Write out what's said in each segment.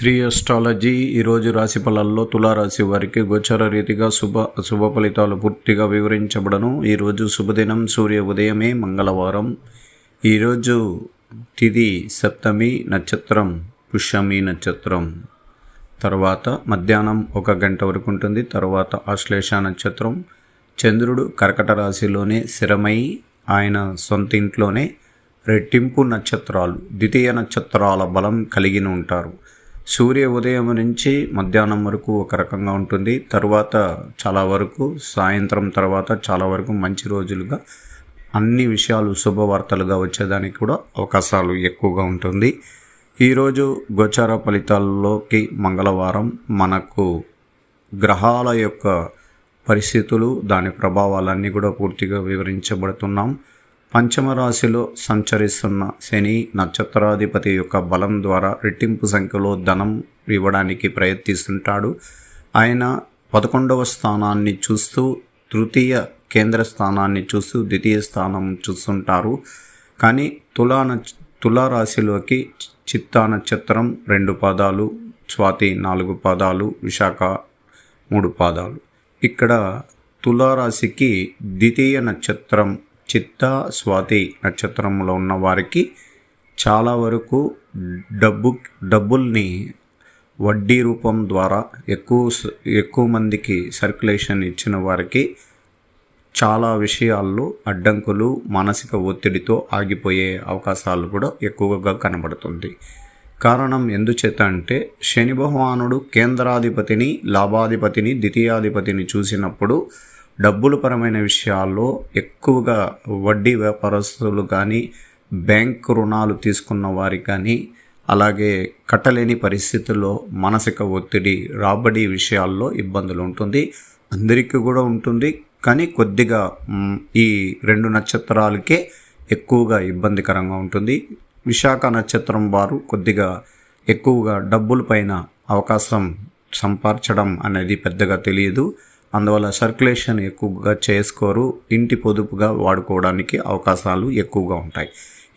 Shri astrology ఈరోజు రాశి ఫలాల్లో తులారాశి వారికి గోచర రీతిగా శుభ ఫలితాలు పూర్తిగా వివరించబడను. ఈరోజు శుభదినం, సూర్య ఉదయమే, మంగళవారం. ఈరోజు తిథి సప్తమి, నక్షత్రం పుష్యమి నక్షత్రం. తర్వాత మధ్యాహ్నం 1 గంట వరకు ఉంటుంది. తర్వాత ఆశ్లేష నక్షత్రం. చంద్రుడు కర్కట రాశిలోనే స్థిరమై ఆయన సొంత ఇంట్లోనే రెట్టింపు నక్షత్రాలు, ద్వితీయ నక్షత్రాల బలం కలిగి ఉంటారు. సూర్య ఉదయం నుంచి మధ్యాహ్నం వరకు ఒక రకంగా ఉంటుంది. తర్వాత చాలా వరకు సాయంత్రం తర్వాత చాలా వరకు మంచి రోజులుగా అన్ని విషయాలు శుభవార్తలుగా వచ్చేదానికి కూడా అవకాశాలు ఎక్కువగా ఉంటుంది. ఈరోజు గోచార ఫలితాల్లోకి మంగళవారం మనకు గ్రహాల యొక్క పరిస్థితులు, దాని ప్రభావాలన్నీ కూడా పూర్తిగా వివరించబడుతున్నాం. పంచమ రాశిలో సంచరిస్తున్న శని నక్షత్రాధిపతి యొక్క బలం ద్వారా రెట్టింపు సంఖ్యలో ధనం ఇవ్వడానికి ప్రయత్నిస్తుంటాడు. ఆయన 11వ స్థానాన్ని చూస్తూ, తృతీయ కేంద్ర స్థానాన్ని చూస్తూ ద్వితీయ స్థానం చూస్తుంటారు. కానీ తులారాశిలోకి చిత్తా నక్షత్రం 2 పాదాలు, స్వాతి 4 పాదాలు, విశాఖ 3 పాదాలు. ఇక్కడ తులారాశికి ద్వితీయ నక్షత్రం చిత్త, స్వాతి నక్షత్రంలో ఉన్న వారికి చాలా వరకు డబ్బుల్ని వడ్డీ రూపం ద్వారా ఎక్కువ మందికి సర్క్యులేషన్ ఇచ్చిన వారికి చాలా విషయాల్లో అడ్డంకులు, మానసిక ఒత్తిడితో ఆగిపోయే అవకాశాలు కూడా ఎక్కువగా కనబడుతుంది. కారణం ఎందుచేత అంటే శని భగవానుడు కేంద్రాధిపతిని, లాభాధిపతిని, ద్వితీయాధిపతిని చూసినప్పుడు డబ్బుల పరమైన విషయాల్లో ఎక్కువగా వడ్డీ వ్యాపారస్తులు కానీ, బ్యాంకు రుణాలు తీసుకున్న వారికి కానీ, అలాగే కట్టలేని పరిస్థితుల్లో మానసిక ఒత్తిడి, రాబడి విషయాల్లో ఇబ్బందులు ఉంటుంది. అందరికీ కూడా ఉంటుంది, కానీ కొద్దిగా ఈ 2 నక్షత్రాలకే ఎక్కువగా ఇబ్బందికరంగా ఉంటుంది. విశాఖ నక్షత్రం వారు కొద్దిగా ఎక్కువగా డబ్బుల పైన అవకాశం సంపాదించడం అనేది పెద్దగా తెలియదు. అందువల్ల సర్క్యులేషన్ ఎక్కువగా చేసుకోరు. ఇంటి పొదుపుగా వాడుకోవడానికి అవకాశాలు ఎక్కువగా ఉంటాయి.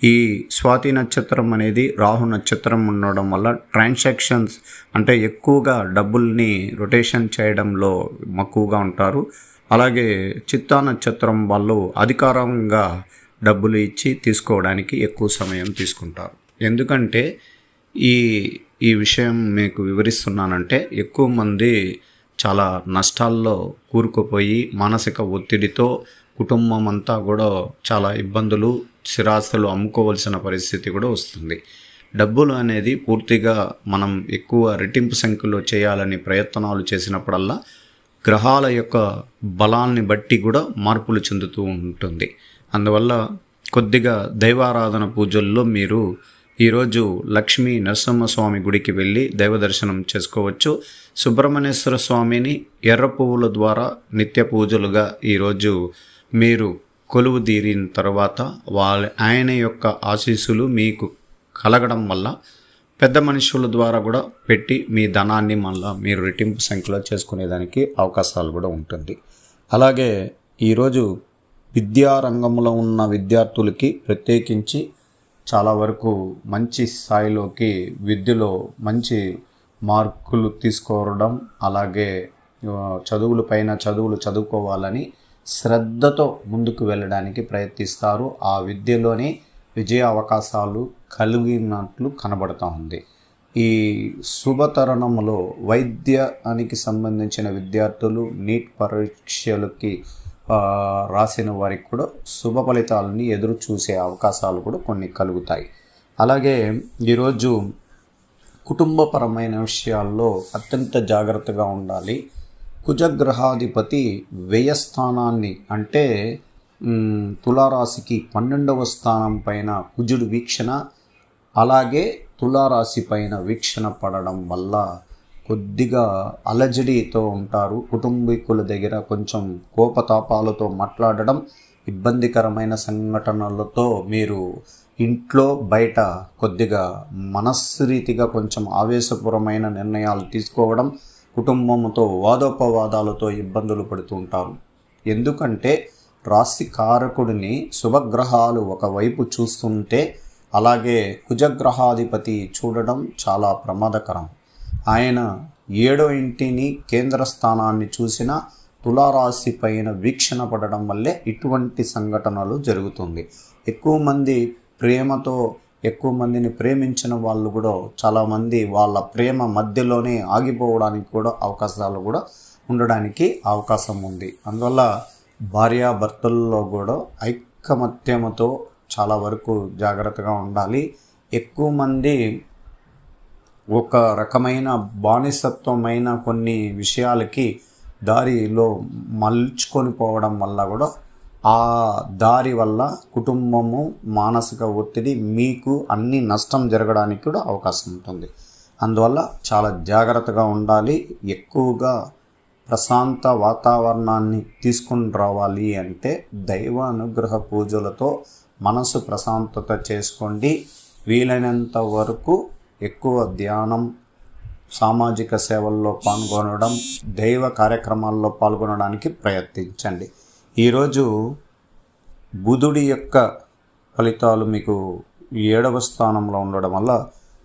ఈ స్వాతి నక్షత్రం అనేది రాహు నక్షత్రం ఉండడం వల్ల ట్రాన్సాక్షన్స్ అంటే ఎక్కువగా డబ్బుల్ని రొటేషన్ చేయడంలో మక్కువగా ఉంటారు. అలాగే చిత్తా నక్షత్రం వాళ్ళు అధికారంగా డబ్బులు ఇచ్చి తీసుకోవడానికి ఎక్కువ సమయం తీసుకుంటారు. ఎందుకంటే ఈ విషయం మీకు వివరిస్తున్నానంటే ఎక్కువ మంది చాలా నష్టాల్లో కూరుకుపోయి మానసిక ఒత్తిడితో కుటుంబం అంతా కూడా చాలా ఇబ్బందులు, స్థిరాస్తులు అమ్ముకోవాల్సిన పరిస్థితి కూడా వస్తుంది. డబ్బులు అనేది పూర్తిగా మనం ఎక్కువ రెట్టింపు సంఖ్యలో చేయాలని ప్రయత్నాలు చేసినప్పుడల్లా గ్రహాల యొక్క బలాన్ని బట్టి కూడా మార్పులు చెందుతూ ఉంటుంది. అందువల్ల కొద్దిగా దైవారాధన పూజల్లో మీరు ఈరోజు లక్ష్మీ నరసింహస్వామి గుడికి వెళ్ళి దైవ దర్శనం చేసుకోవచ్చు. సుబ్రహ్మణ్యేశ్వర స్వామిని ఎర్ర పువ్వుల ద్వారా నిత్య పూజలుగా ఈరోజు మీరు కొలువు తీరిన తర్వాత ఆయన యొక్క ఆశీస్సులు మీకు కలగడం వల్ల పెద్ద మనుషుల ద్వారా కూడా పెట్టి మీ ధనాన్ని మళ్ళీ మీరు రెట్టింపు సంఖ్యలో చేసుకునేదానికి అవకాశాలు కూడా ఉంటుంది. అలాగే ఈరోజు విద్యారంగంలో ఉన్న విద్యార్థులకి ప్రత్యేకించి చాలా వరకు మంచి స్థాయిలోకి విద్యలో మంచి మార్కులు తీసుకోవడం, అలాగే చదువులు చదువుకోవాలని శ్రద్ధతో ముందుకు వెళ్ళడానికి ప్రయత్నిస్తారు. ఆ విద్యలోనే విజయ అవకాశాలు కలిగినట్లు కనబడుతూ ఉంది. ఈ శుభతరుణంలో వైద్యానికి సంబంధించిన విద్యార్థులు నీట్ పరీక్షలకి రాసిన వారికి కూడా శుభ ఫలితాలని ఎదురు చూసే అవకాశాలు కూడా కొన్ని కలుగుతాయి. అలాగే ఈరోజు కుటుంబపరమైన విషయాల్లో అత్యంత జాగ్రత్తగా ఉండాలి. కుజగ్రహాధిపతి వ్యయస్థానాన్ని అంటే తులారాశికి 12వ స్థానం పైన కుజుడు వీక్షణ, అలాగే తులారాశి పైన వీక్షణ పడడం వల్ల కొద్దిగా అలజడితో ఉంటారు. కుటుంబీకుల దగ్గర కొంచెం కోపతాపాలతో మాట్లాడడం, ఇబ్బందికరమైన సంఘటనలతో మీరు ఇంట్లో బయట కొద్దిగా మనస్సురీతిగా కొంచెం ఆవేశపూర్వమైన నిర్ణయాలు తీసుకోవడం, కుటుంబంతో వాదోపవాదాలతో ఇబ్బందులు పడుతూ ఉంటారు. ఎందుకంటే రాశి కారకుడిని శుభగ్రహాలు ఒకవైపు చూస్తుంటే, అలాగే కుజగ్రహాధిపతి చూడడం చాలా ప్రమాదకరం. ఆయన 7వ ఇంటిని కేంద్ర స్థానాన్ని చూసిన తులారాశి పైన వీక్షణ పడడం వల్లే ఇటువంటి సంఘటనలు జరుగుతుంది. ఎక్కువ మందిని ప్రేమించిన వాళ్ళు కూడా చాలామంది వాళ్ళ ప్రేమ మధ్యలోనే ఆగిపోవడానికి కూడా అవకాశాలు కూడా ఉండడానికి అవకాశం ఉంది. అందువల్ల భార్యాభర్తల్లో కూడా ఐకమత్యముతో చాలా వరకు జాగ్రత్తగా ఉండాలి. ఎక్కువ మంది ఒక రకమైన బానిసత్వమైన కొన్ని విషయాలకి దారిలో మలుచుకొని పోవడం వల్ల కూడా ఆ దారి వల్ల కుటుంబము మానసిక ఒత్తిడి మీకు అన్ని నష్టం జరగడానికి కూడా అవకాశం ఉంటుంది. అందువల్ల చాలా జాగ్రత్తగా ఉండాలి. ఎక్కువగా ప్రశాంత వాతావరణాన్ని తీసుకుని రావాలి అంటే దైవ అనుగ్రహ పూజలతో మనసు ప్రశాంతత చేసుకోండి. వీలైనంత వరకు ఎక్కువ ధ్యానం, సామాజిక సేవల్లో పాల్గొనడం, దైవ కార్యక్రమాల్లో పాల్గొనడానికి ప్రయత్నించండి. ఈరోజు బుధుడి యొక్క ఫలితాలు మీకు 7వ స్థానంలో ఉండడం వల్ల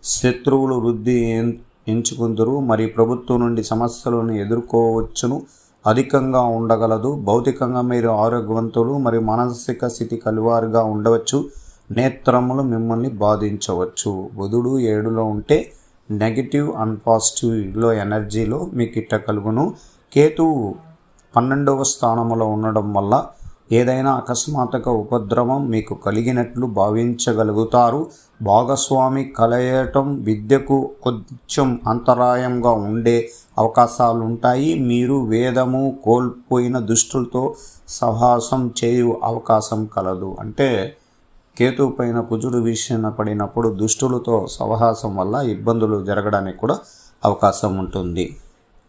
శత్రువులు వృద్ధి ఎంచుకుందరు. మరి ప్రభుత్వం నుండి సమస్యలను ఎదుర్కోవచ్చును, అధికంగా ఉండగలదు. భౌతికంగా మీరు ఆరోగ్యవంతులు మరియు మానసిక స్థితి కలివారుగా ఉండవచ్చు. నేత్రములు మిమ్మల్ని బాధించవచ్చు. బుధుడు 7లో ఉంటే నెగిటివ్ అండ్ పాజిటివ్లో ఎనర్జీలో మీకు ఇట్ట కలుగును. కేతువు 12వ స్థానంలో ఉండడం వల్ల ఏదైనా అకస్మాత్తుగా ఉపద్రవం మీకు కలిగినట్లు భావించగలుగుతారు. భాగస్వామి కలయటం విద్యకు కొంచెం అంతరాయంగా ఉండే అవకాశాలు ఉంటాయి. మీరు వేదము కోల్పోయిన దుష్టులతో సహవాసం చేయు అవకాశం కలదు. అంటే కేతు పైన కుజుడు వీక్షణ పడినప్పుడు దుష్టులతో సహవాసం వల్ల ఇబ్బందులు జరగడానికి కూడా అవకాశం ఉంటుంది.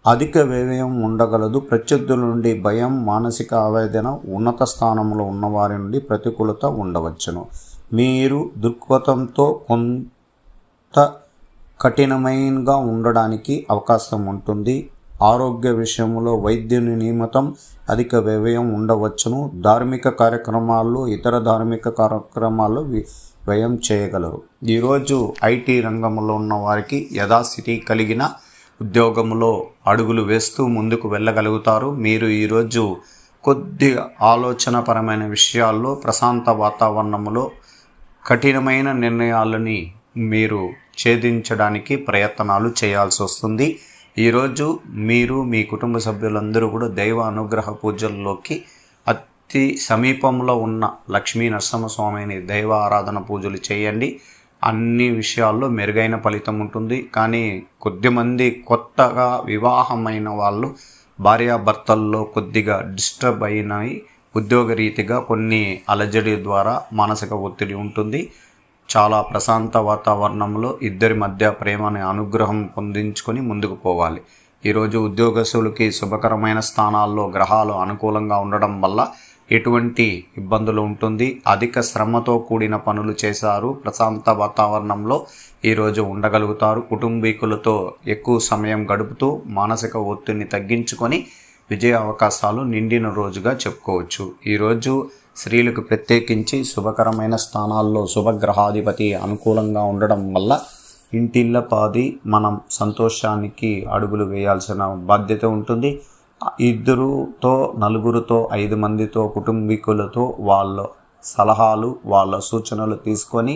అధిక వ్యయం ఉండగలదు. ప్రత్యర్థుల నుండి భయం, మానసిక ఆవేదన, ఉన్నత స్థానంలో ఉన్నవారి నుండి ప్రతికూలత ఉండవచ్చును. మీరు దృక్పథంతో కొంత కఠినమైనగా ఉండడానికి అవకాశం ఉంటుంది. ఆరోగ్య విషయంలో వైద్యుని నియమితం అధిక వ్యయం ఉండవచ్చును. ధార్మిక కార్యక్రమాల్లో, ఇతర ధార్మిక కార్యక్రమాల్లో వ్యయం చేయగలరు. ఈరోజు ఐటీ రంగంలో ఉన్న వారికి యథాస్థితి కలిగిన ఉద్యోగంలో అడుగులు వేస్తూ ముందుకు వెళ్ళగలుగుతారు. మీరు ఈరోజు కొద్దిగా ఆలోచనపరమైన విషయాల్లో, ప్రశాంత వాతావరణంలో కఠినమైన నిర్ణయాలని మీరు ఛేదించడానికి ప్రయత్నాలు చేయాల్సి వస్తుంది. ఈరోజు మీరు మీ కుటుంబ సభ్యులందరూ కూడా దైవ అనుగ్రహ పూజల్లోకి అతి సమీపంలో ఉన్న లక్ష్మీ నరసింహస్వామిని దైవ ఆరాధన పూజలు చేయండి. అన్ని విషయాల్లో మెరుగైన ఫలితం ఉంటుంది. కానీ కొద్దిమంది కొత్తగా వివాహమైన వాళ్ళు భార్యాభర్తల్లో కొద్దిగా డిస్టర్బ్ అయినాయి. ఉద్యోగరీతిగా కొన్ని అలజడి ద్వారా మానసిక ఒత్తిడి ఉంటుంది. చాలా ప్రశాంత వాతావరణంలో ఇద్దరి మధ్య ప్రేమని అనుగ్రహం పొందించుకొని ముందుకు పోవాలి. ఈరోజు ఉద్యోగస్తులకి శుభకరమైన స్థానాల్లో గ్రహాలు అనుకూలంగా ఉండడం వల్ల ఎటువంటి ఇబ్బందులు ఉంటుంది. అధిక శ్రమతో కూడిన పనులు చేశారు. ప్రశాంత వాతావరణంలో ఈరోజు ఉండగలుగుతారు. కుటుంబీకులతో ఎక్కువ సమయం గడుపుతూ మానసిక ఒత్తిడిని తగ్గించుకొని విజయ అవకాశాలు నిండిన రోజుగా చెప్పుకోవచ్చు. ఈరోజు స్త్రీలకు ప్రత్యేకించి శుభకరమైన స్థానాల్లో శుభగ్రహాధిపతి అనుకూలంగా ఉండడం వల్ల ఇంటిల్లపాది మనం సంతోషానికి అడుగులు వేయాల్సిన బాధ్యత ఉంటుంది. 2తో 4తో 5 మందితో కుటుంబీకులతో వాళ్ళ సలహాలు, వాళ్ళ సూచనలు తీసుకొని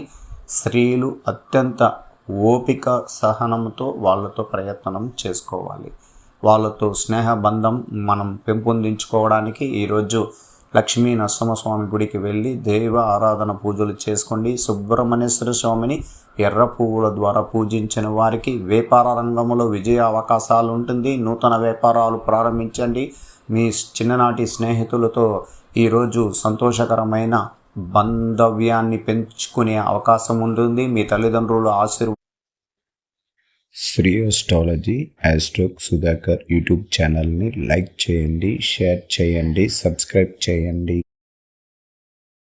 స్త్రీలు అత్యంత ఓపిక సహనంతో వాళ్ళతో ప్రయత్నం చేసుకోవాలి. వాళ్ళతో స్నేహబంధం మనం పెంపొందించుకోవడానికి ఈరోజు లక్ష్మీ నరసింహస్వామి గుడికి వెళ్ళి దైవ ఆరాధన పూజలు చేసుకోండి. సుబ్రహ్మణ్యేశ్వర స్వామిని ఎర్ర పువ్వుల ద్వారా పూజించిన వారికి వ్యాపార రంగంలో విజయ అవకాశాలు ఉంటుంది. నూతన వ్యాపారాలు ప్రారంభించండి. మీ చిన్ననాటి స్నేహితులతో ఈరోజు సంతోషకరమైన బాంధవ్యాన్ని పెంచుకునే అవకాశం ఉంటుంది. మీ తల్లిదండ్రుల శ్రీ అస్ట్రాలజీ ఆస్ట్రోక్ సుధాకర్ యూట్యూబ్ ఛానల్ని లైక్ చేయండి, షేర్ చేయండి, సబ్స్క్రైబ్ చేయండి.